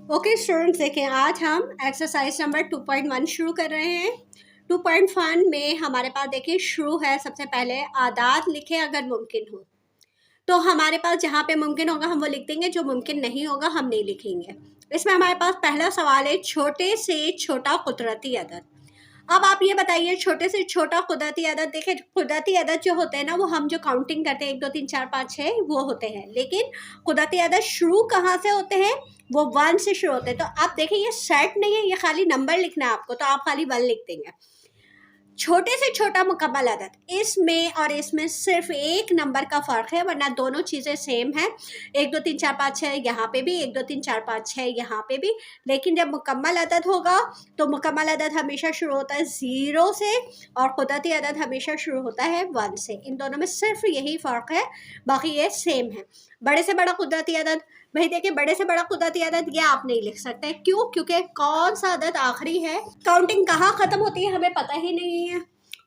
Okay students, देखें आज हम एक्सरसाइज नंबर 2.1 शुरू कर रहे हैं। 2.1 में हमारे पास देखिए शुरू है। सबसे पहले आदात लिखे अगर मुमकिन हो, तो हमारे पास जहाँ पे मुमकिन होगा हम वो लिख देंगे, जो मुमकिन नहीं होगा हम नहीं लिखेंगे। इसमें हमारे पास पहला सवाल है, छोटे से छोटा कुदरती अदद। अब आप ये बताइए, छोटे से छोटा कुदरती अदद। देखिए कुदरती अदद जो होते हैं ना, वो हम जो काउंटिंग करते हैं 1 2 3 4 5 6 वो होते हैं, लेकिन कुदरती अदद शुरू कहाँ से होते हैं? वो 1 से शुरू होते हैं। तो आप देखिए ये सेट नहीं है, ये खाली नंबर लिखना है आपको, तो आप खाली 1 लिख देंगे। छोटे से छोटा मुकम्मल अदद, इसमें और इसमें सिर्फ एक नंबर का फ़र्क है, वरना दोनों चीज़ें सेम हैं। 1 2 3 4 5 6 यहाँ पे भी, 1 2 3 4 5 6 यहाँ पे भी। लेकिन जब मुकम्मल अदद होगा तो मुकम्मल अदद हमेशा शुरू होता है 0 से और कुदरती अदद हमेशा शुरू होता है 1 से। इन दोनों में सिर्फ यही फ़र्क है, बाकी ये सेम है। बड़े से बड़ा कुदरती अदद, भाई देखिए बड़े से बड़ा कुदरती अदद ये आप नहीं लिख सकते। क्यों? क्योंकि कौन सा अदद आखिरी है, काउंटिंग कहाँ ख़त्म होती है हमें पता ही नहीं है।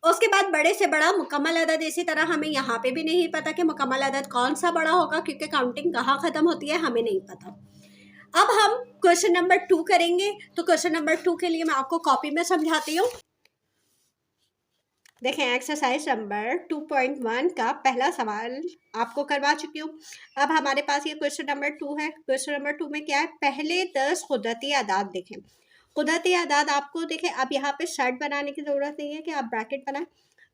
उसके बाद बड़े से बड़ा मुकम्मल अदद, इसी तरह हमें यहाँ पे भी नहीं पता कि मुकम्मल अदद कौन सा बड़ा होगा, क्योंकि काउंटिंग कहाँ ख़त्म होती है हमें नहीं पता। अब हम क्वेश्चन नंबर 2 करेंगे। तो क्वेश्चन नंबर 2 के लिए मैं आपको कॉपी में समझाती हूँ। देखें एक्सरसाइज नंबर 2.1 का पहला सवाल आपको करवा चुकी हूँ। अब हमारे पास ये क्वेश्चन नंबर 2 है। क्वेश्चन नंबर 2 में क्या है? पहले 10 कुदरती आदाद देखें। कुदरती आदाद आपको देखें, अब यहाँ पे शर्ट बनाने की ज़रूरत नहीं है कि आप ब्रैकेट बनाएं।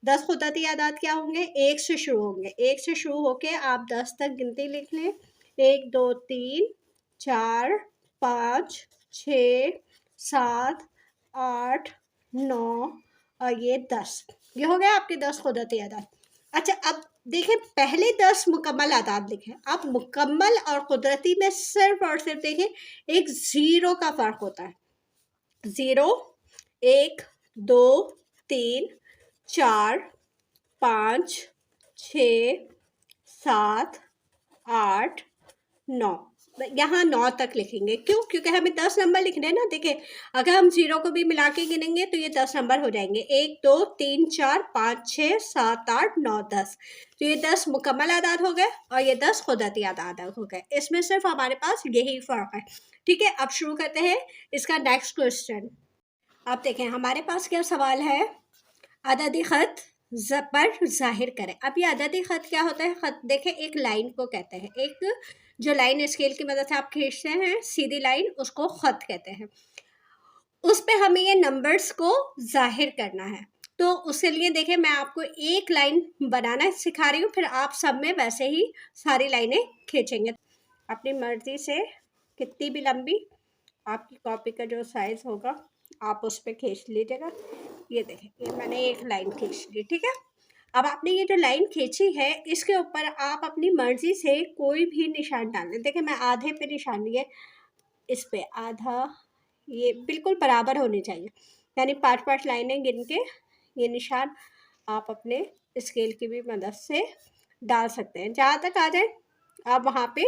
10 कुदरती आदाद क्या होंगे? 1 से शुरू होंगे। 1 से शुरू होके आप 10 तक गिनती लिख लें। 1 2 3 4 5 6 7 8 9 और ये 10। ये हो गया आपके 10 कुदरती आदाद। अच्छा, अब देखें पहले 10 मुकम्मल आदाद लिखें। अब मुकम्मल और कुदरती में सिर्फ और सिर्फ देखें एक 0 का फ़र्क होता है। 0 1 2 3 4 5 6 7 8 9, यहाँ 9 तक लिखेंगे। क्यों? क्योंकि हमें 10 नंबर लिखने हैं ना। देखिए अगर हम 0 को भी मिला के गिनेंगे तो ये 10 नंबर हो जाएंगे। 1 2 3 4 5 6 7 8 9 10। तो ये 10 मुकम्मल आदाद हो गए और ये 10 कुदरती आदाद हो गए। इसमें सिर्फ हमारे पास यही फ़र्क है। ठीक है, अब शुरू करते हैं इसका नेक्स्ट क्वेश्चन। अब देखें हमारे पास क्या सवाल है, अददी ख़त पर जाहिर करें। अब ये अददी ख़त क्या होता है? ख़त देखें एक लाइन को कहते हैं, एक जो लाइन स्केल की मदद से आप खींचते हैं सीधी लाइन, उसको ख़त कहते हैं। उस पे हमें ये नंबर्स को जाहिर करना है। तो उसके लिए देखिए मैं आपको एक लाइन बनाना सिखा रही हूँ, फिर आप सब में वैसे ही सारी लाइनें खींचेंगे अपनी मर्ज़ी से। कितनी भी लंबी आपकी कॉपी का जो साइज़ होगा आप उस पर खींच लीजिएगा। ये देखें, ये मैंने एक लाइन खींच ली। ठीक है, अब आपने ये जो लाइन खींची है इसके ऊपर आप अपनी मर्ज़ी से कोई भी निशान डाल दें। देखिए मैं आधे पे निशान लिए, इस पे आधा, ये बिल्कुल बराबर होने चाहिए, यानी 5 लाइनें गिन के ये निशान आप अपने स्केल की भी मदद से डाल सकते हैं। जहाँ तक आ जाए आप वहाँ पे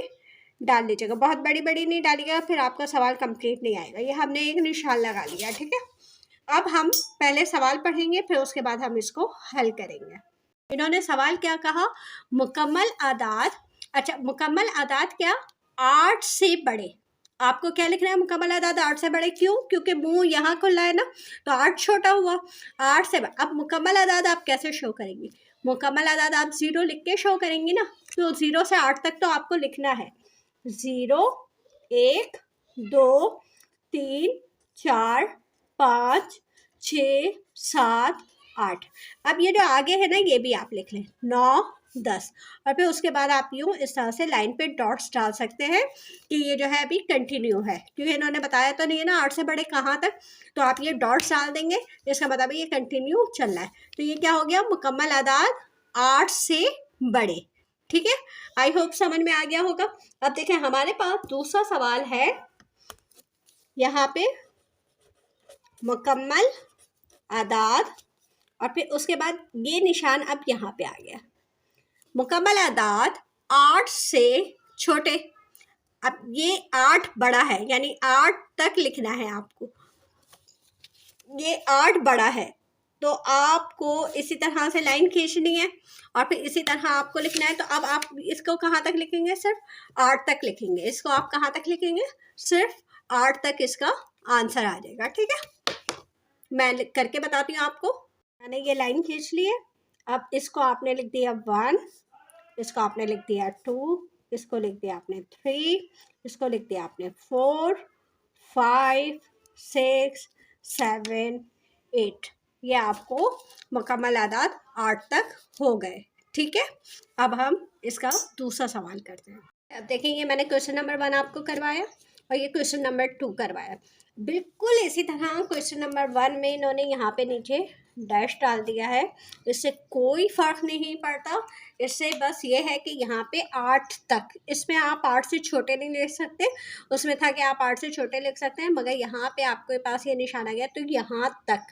डाल लीजिएगा, बहुत बड़ी बड़ी नहीं डालिएगा, फिर आपका सवाल कंप्लीट नहीं आएगा। ये हमने एक निशान लगा लिया। ठीक है, अब हम पहले सवाल पढ़ेंगे, फिर उसके बाद हम इसको हल करेंगे। इन्होंने सवाल क्या कहा? मुकम्मल आदाद। अच्छा, मुकम्मल आदाद क्या? 8 से बड़े। आपको क्या लिखना है? मुकम्मल आदाद 8 से बड़े। क्यों? क्योंकि मुंह यहाँ खुला है ना, तो 8 छोटा हुआ। 8 से बड़ा। अब मुकम्मल आदाद आप कैसे शो करेंगी? मुकम्मल आदाद आप 0 लिख के शो करेंगी ना, तो 0 से 8 तक तो आपको लिखना है। 0 1 2 3 4 5 6 7 8। अब ये जो आगे है ना ये भी आप लिख लें, 9 10, और फिर उसके बाद आप यूँ इस तरह से लाइन पे डॉट्स डाल सकते हैं कि ये जो है अभी कंटिन्यू है, क्योंकि इन्होंने बताया तो नहीं है ना 8 से बड़े कहाँ तक, तो आप ये डॉट्स डाल देंगे, इसका मतलब ये कंटिन्यू चल रहा है। तो ये क्या हो गया? मुकम्मल आदाद 8 से बड़े। ठीक है, आई होप समझ में आ गया होगा। अब देखें हमारे पास दूसरा सवाल है, यहाँ पे मुकम्मल आदाद और फिर उसके बाद ये निशान अब यहाँ पे आ गया। मुकम्मल आदाद 8 से छोटे। अब ये 8 बड़ा है, यानी 8 तक लिखना है आपको। ये 8 बड़ा है तो आपको इसी तरह से लाइन खींचनी है और फिर इसी तरह आपको लिखना है। तो अब आप इसको कहाँ तक लिखेंगे? सिर्फ 8 तक लिखेंगे। इसको आप कहाँ तक लिखेंगे? सिर्फ 8 तक इसका आंसर आ जाएगा। ठीक है, मैं करके बताती हूँ आपको। मैंने ये लाइन खींच ली है। अब इसको आपने लिख दिया 1, इसको आपने लिख दिया 2, इसको लिख दिया आपने 3, इसको लिख दिया आपने 4, 5, 6, 7, 8। ये आपको मुकम्मल आदाद 8 तक हो गए। ठीक है, अब हम इसका दूसरा सवाल करते हैं। अब देखेंगे, मैंने क्वेश्चन नंबर 1 आपको करवाया और ये क्वेश्चन नंबर 2 करवाया। बिल्कुल इसी तरह क्वेश्चन नंबर 1 में इन्होंने यहाँ पे नीचे डैश डाल दिया है। इससे कोई फ़र्क नहीं पड़ता, इससे बस ये है कि यहाँ पे 8 तक, इसमें आप 8 से छोटे नहीं लिख सकते, उसमें था कि आप 8 से छोटे लिख सकते हैं, मगर यहाँ पे आपके पास ये निशान आ गया तो यहाँ तक,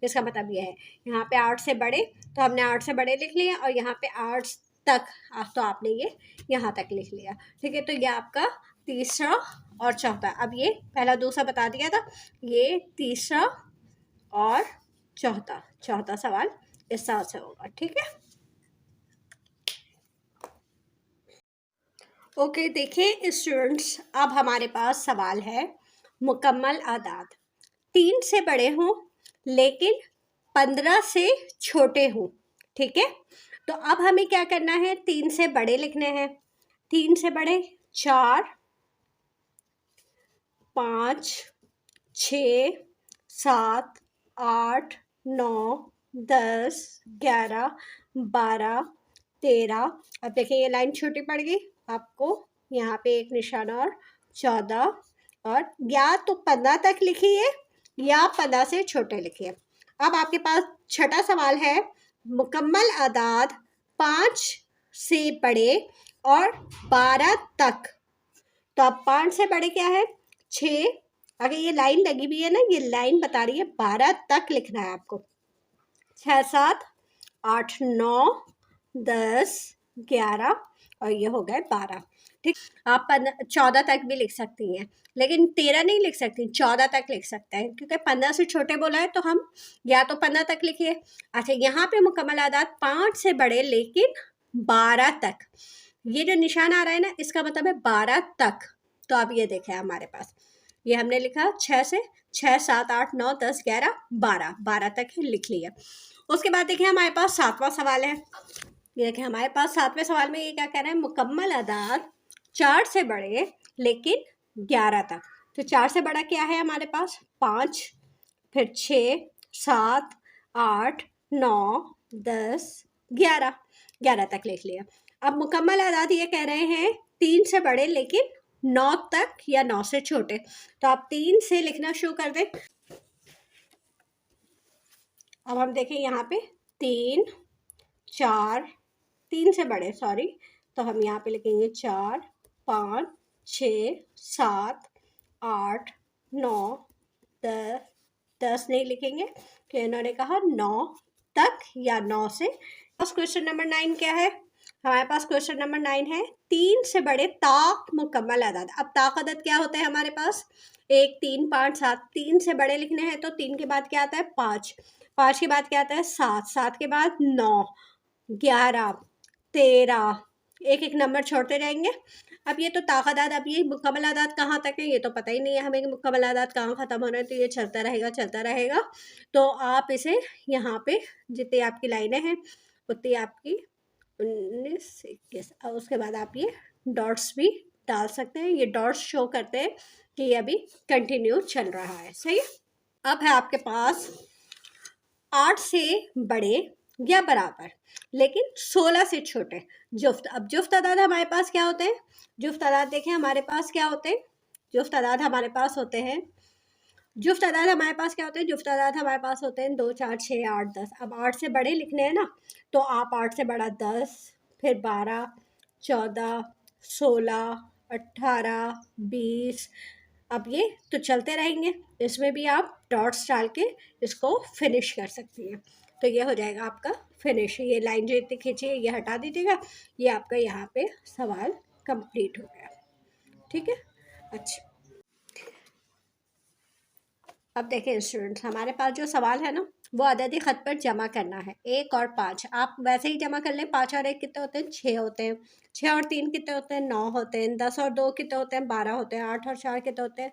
इसका मतलब ये है यहाँ पे 8 से बड़े, तो हमने 8 से बड़े लिख लिया, और यहाँ पे 8 तक तो आपने ये यहाँ तक लिख लिया। ठीक है, तो ये आपका तीसरा और चौथा। अब ये पहला दूसरा बता दिया था, ये तीसरा और चौथा सवाल इस तरह से होगा। ठीक है, ओके। देखिए स्टूडेंट्स, अब हमारे पास सवाल है मुकम्मल आदाद 3 से बड़े हों लेकिन 15 से छोटे हों। ठीक है, तो अब हमें क्या करना है, 3 से बड़े लिखने हैं। 3 से बड़े 4, 5, 6, 7, 8, 9, 10, 11, 12, 13। अब देखिए ये लाइन छोटी पड़ गई, आपको यहाँ पे एक निशान और 14, और या तो 15 तक लिखिए या 15 से छोटे लिखिए। अब आपके पास छठा सवाल है मुकम्मल आदाद 5 से बड़े और 12 तक। तो अब 5 से बड़े क्या है, 6। अगर ये लाइन लगी हुई है ना, ये लाइन बता रही है 12 तक लिखना है आपको। 6, 7, 8, 9, 10, 11 और ये हो गए 12। ठीक, आप 14 तक भी लिख सकती हैं, लेकिन 13 नहीं लिख सकती, 14 तक लिख सकते हैं, क्योंकि 15 से छोटे बोला है तो हम या तो 15 तक लिखिए। अच्छा, यहाँ पे मुकम्मल आदाद 5 से बड़े लेकिन 12 तक, ये जो निशान आ रहा है ना, इसका मतलब है 12 तक। तो अब ये देखें हमारे पास, ये हमने लिखा 6 से 6, 7, 8, 9, 10, 11, 12 तक ही लिख लिया। उसके बाद देखिए हमारे पास 7वां सवाल है। ये देखें हमारे पास 7वें सवाल में ये क्या कह रहा है, मुकम्मल आदाद 4 से बड़े लेकिन 11 तक। तो 4 से बड़ा क्या है हमारे पास, 5, फिर 6, 7, 8, 9, 10, 11 तक लिख लिया। अब मुकम्मल आदाद ये कह रहे हैं 3 से बड़े लेकिन 9 तक या 9 से छोटे। तो आप 3 से लिखना शुरू कर दें। अब हम देखें यहाँ पे 3, 4, 3 से बड़े, सॉरी, तो हम यहाँ पे लिखेंगे 4, 5, 6, 7, 8, 9, 10 नहीं लिखेंगे कि इन्होंने कहा 9 तक या 9 से। बस क्वेश्चन नंबर 9 क्या है, हमारे पास क्वेश्चन नंबर 9 है 3 से बड़े ताक मुकम्मल आदाद। अब ताक आदद क्या होता है हमारे पास, 1, 3, 5, 7। 3 से बड़े लिखने हैं तो 3 के बाद क्या आता है, 5, 5 के बाद क्या आता है, 7, 7 के बाद 9, 11, 13, एक एक नंबर छोड़ते जाएंगे। अब ये तो ताकदाद, अब ये मुकम्मल आदाद कहाँ तक है ये तो पता ही नहीं है हमें कि मुकम्मल आदाद कहाँ ख़त्म हो रहा है, तो ये चलता रहेगा। तो आप इसे यहाँ पे जितनी आपकी लाइनें हैं उतनी आपकी 19, 21, और उसके बाद आप ये डॉट्स भी डाल सकते हैं। ये डॉट्स शो करते हैं कि ये अभी कंटिन्यू चल रहा है। सही, अब है आपके पास 8 से बड़े या बराबर लेकिन 16 से छोटे जुफ्त। अब जुफ्त तादाद हमारे पास क्या होते हैं, जुफ्त तादाद देखें हमारे पास क्या होते हैं, जुफ्त तादाद हमारे पास होते हैं, जुफ्त तादाद हमारे पास क्या होते हैं, जुफ्त तादाद हमारे पास होते हैं 2, 4, 6, 8, 10। अब 8 से बड़े लिखने हैं ना, तो आप 8 से बड़ा 10, फिर 12, 14, 16, 18, 20। अब ये तो चलते रहेंगे, इसमें भी आप डॉट्स डाल के इसको फिनिश कर सकती हैं। तो ये हो जाएगा आपका फिनिश। ये लाइन जो इतनी खींची है ये हटा दीजिएगा, ये आपका यहाँ पे सवाल कंप्लीट हो गया। ठीक है, अच्छा। अब देखें स्टूडेंट्स, हमारे पास जो सवाल है ना, वो अददी ख़त पर जमा करना है। 1 और 5 आप वैसे ही जमा कर लें। 5 और 1 कितने होते हैं, 6 होते हैं। 6 और 3 कितने होते हैं, 9 होते हैं। 10 और 2 कितने होते हैं, 12 होते हैं। 8 और 4 कितने होते हैं,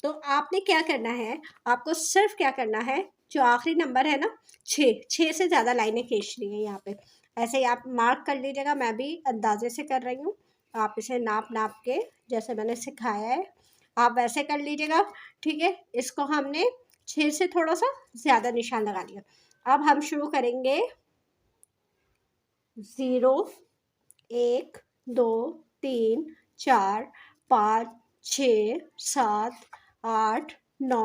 तो आपने क्या करना है, आपको सिर्फ क्या करना है, जो आखिरी नंबर है ना 6 से ज़्यादा लाइनें खींचनी है यहाँ पे। ऐसे ही आप मार्क कर लीजिएगा, मैं भी अंदाजे से कर रही हूँ, आप इसे नाप नाप के जैसे मैंने सिखाया है आप वैसे कर लीजिएगा। ठीक है, इसको हमने 6 से थोड़ा सा ज़्यादा निशान लगा लिया। अब हम शुरू करेंगे 0 1 2 3 4 5 6 7 8 9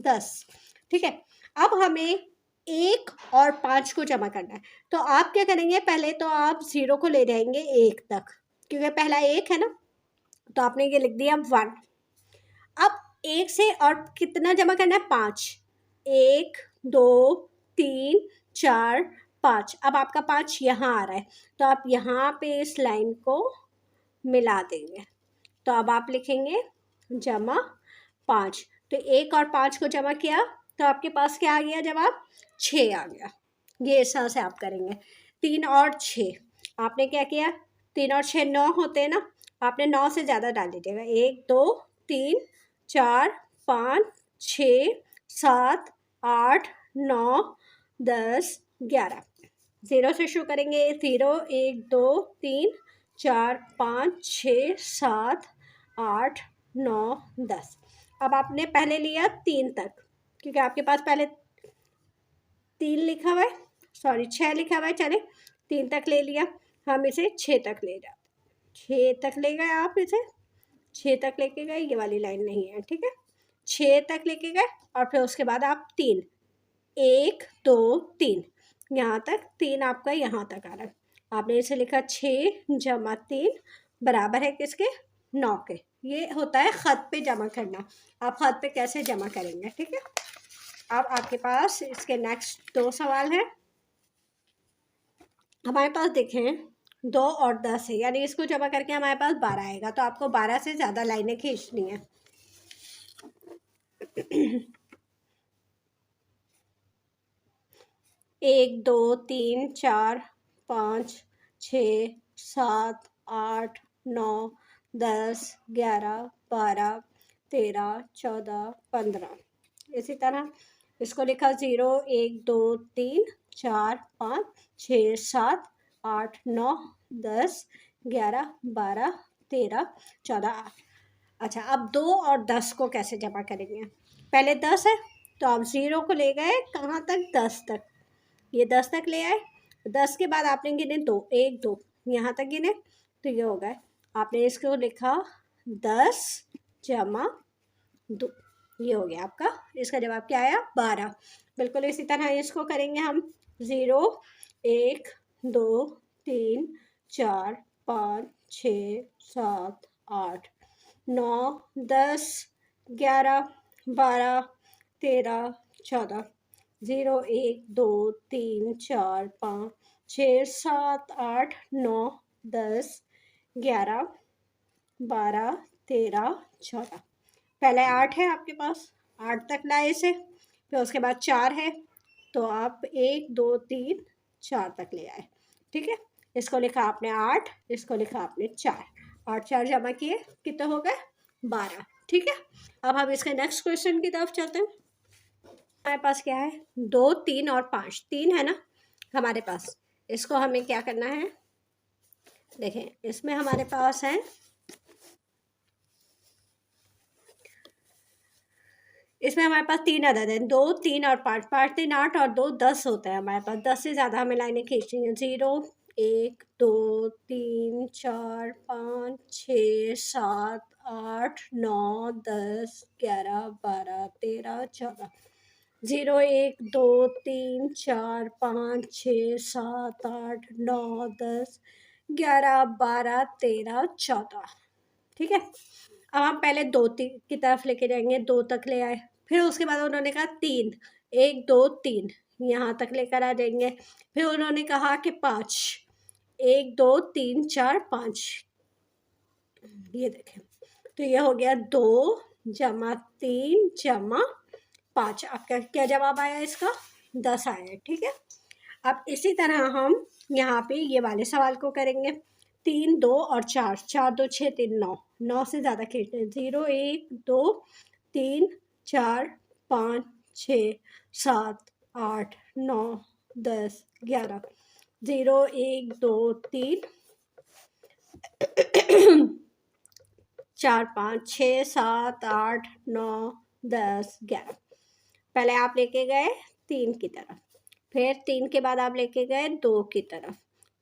10। ठीक है, अब हमें 1 और 5 को जमा करना है। तो आप क्या करेंगे, पहले तो आप 0 को ले जाएंगे 1 तक, क्योंकि पहला 1 है ना, तो आपने ये लिख दिया 1। अब 1 से और कितना जमा करना है, 5। 1 2 3 4 5। अब आपका 5 यहाँ आ रहा है, तो आप यहाँ पे इस लाइन को मिला देंगे। तो अब आप लिखेंगे जमा 5। तो 1 और 5 को जमा किया तो आपके पास क्या आ गया जवाब, 6 आ गया। ये इस तरह से आप करेंगे। 3 और 6 आपने क्या किया, 3 और 6 9 होते हैं ना, आपने 9 से ज़्यादा डाल दीजिएगा। 1 2 3 4 5 6 7 8 9 10 11। 0 से शुरू करेंगे, 0 1 2 3 4 5 6 7 8 9 10। अब आपने पहले लिया 3 तक, क्योंकि आपके पास पहले 3 लिखा हुआ है, सॉरी 6 लिखा हुआ है, चले 3 तक ले लिया। हम इसे 6 तक ले जाते, 6 तक ले गए, आप इसे 6 तक लेके गए, ये वाली लाइन नहीं है। ठीक है, 6 तक लेके गए और फिर उसके बाद आप 3 1 2 3 यहाँ तक, 3 आपका यहाँ तक आ रहा है। आपने इसे लिखा 6 जमा 3 बराबर है किसके, 9 के। ये होता है ख़त पे जमा करना। आप ख़त पे कैसे जमा करेंगे, ठीक है। अब आपके पास इसके नेक्स्ट 2 सवाल हैं। हमारे पास देखें 2 और 10 है, यानी इसको जमा करके हमारे पास 12 आएगा। तो आपको 12 से ज़्यादा लाइनें खींचनी है। 1 2 3 4 5 6 7 8 9 10 11 12 13 14 15। इसी तरह इसको लिखा 0 1 2 3 4 5 6 7 8 9 10 11 12 13 14 8। अच्छा, अब 2 और 10 को कैसे जमा करेंगे। पहले 10 है तो आप 0 को ले गए कहाँ तक, 10 तक। ये 10 तक ले आए। 10 के बाद आपने गिने 2 1 2 यहाँ तक गिने, तो ये हो गए। आपने इसको लिखा 10 जमा 2, ये हो गया आपका। इसका जवाब क्या आया, 12। बिल्कुल इसी तरह इसको करेंगे हम। 0 1 2 3 4 5 6 7 8 9 10 11 12 13 14। 0 1 2 3 4 5 6 7 8 9 10 11 12 13 14। पहले 8 है आपके पास, 8 तक लाए इसे, फिर उसके बाद 4 है, तो आप 1 2 3 4 तक ले आए। ठीक है, इसको लिखा आपने 8, इसको लिखा आपने 4। 8 4 जमा किए, कितने हो गए, 12। ठीक है, अब हम इसके नेक्स्ट क्वेश्चन की तरफ चलते हैं। हमारे पास क्या है, 2 3 और 5। 3 है ना हमारे पास, इसको हमें क्या करना है, देखें इसमें हमारे पास है, इसमें हमारे पास 3 अदद हैं, 2 3 और 5। 5 3 8 और 2 10 होता है हमारे पास। 10 से ज़्यादा हमें लाइनें खींचनी है। 0 1 2 3 4 5 6 7 8 9 10 11 12 13 14। 0 1 2 3 4 5 6 7 8 9 10 11 12 13 14। ठीक है, अब हम पहले 2 की तरफ लेके जाएंगे, 2 तक ले आए। फिर उसके बाद उन्होंने कहा 3 1 2 3 यहाँ तक लेकर आ जाएंगे। फिर उन्होंने कहा कि 5 1 2 3 4 5, ये देखें, तो ये हो गया 2 जमा 3 जमा 5। आपका क्या जवाब आया, इसका 10 आया। ठीक है, अब इसी तरह हम यहाँ पे ये वाले सवाल को करेंगे। 3 2 और 4 4 2 6 3 9, 9 से ज़्यादा खींचते हैं। 0 1 2 3 4 5 6 7 8 9 10 11 0 1 2 3 4 5 6 7 8 9 10 11। पहले आप लेके गए 3 की तरफ, फिर 3 के बाद आप लेके गए 2 की तरफ,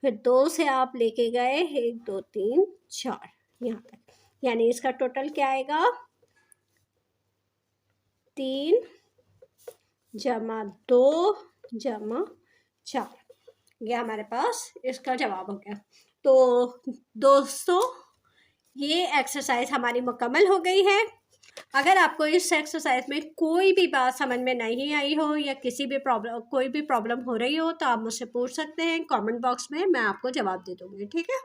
फिर 2 से आप लेके गए 1 2 3 4 यहाँ तक, यानी इसका टोटल क्या आएगा 3 जमा 2 जमा 4। ये हमारे पास इसका जवाब हो गया। तो दोस्तों ये एक्सरसाइज हमारी मुकम्मल हो गई है। अगर आपको इस एक्सरसाइज में कोई भी बात समझ में नहीं आई हो या कोई भी प्रॉब्लम हो रही हो तो आप मुझसे पूछ सकते हैं कमेंट बॉक्स में, मैं आपको जवाब दे दूँगी, ठीक है।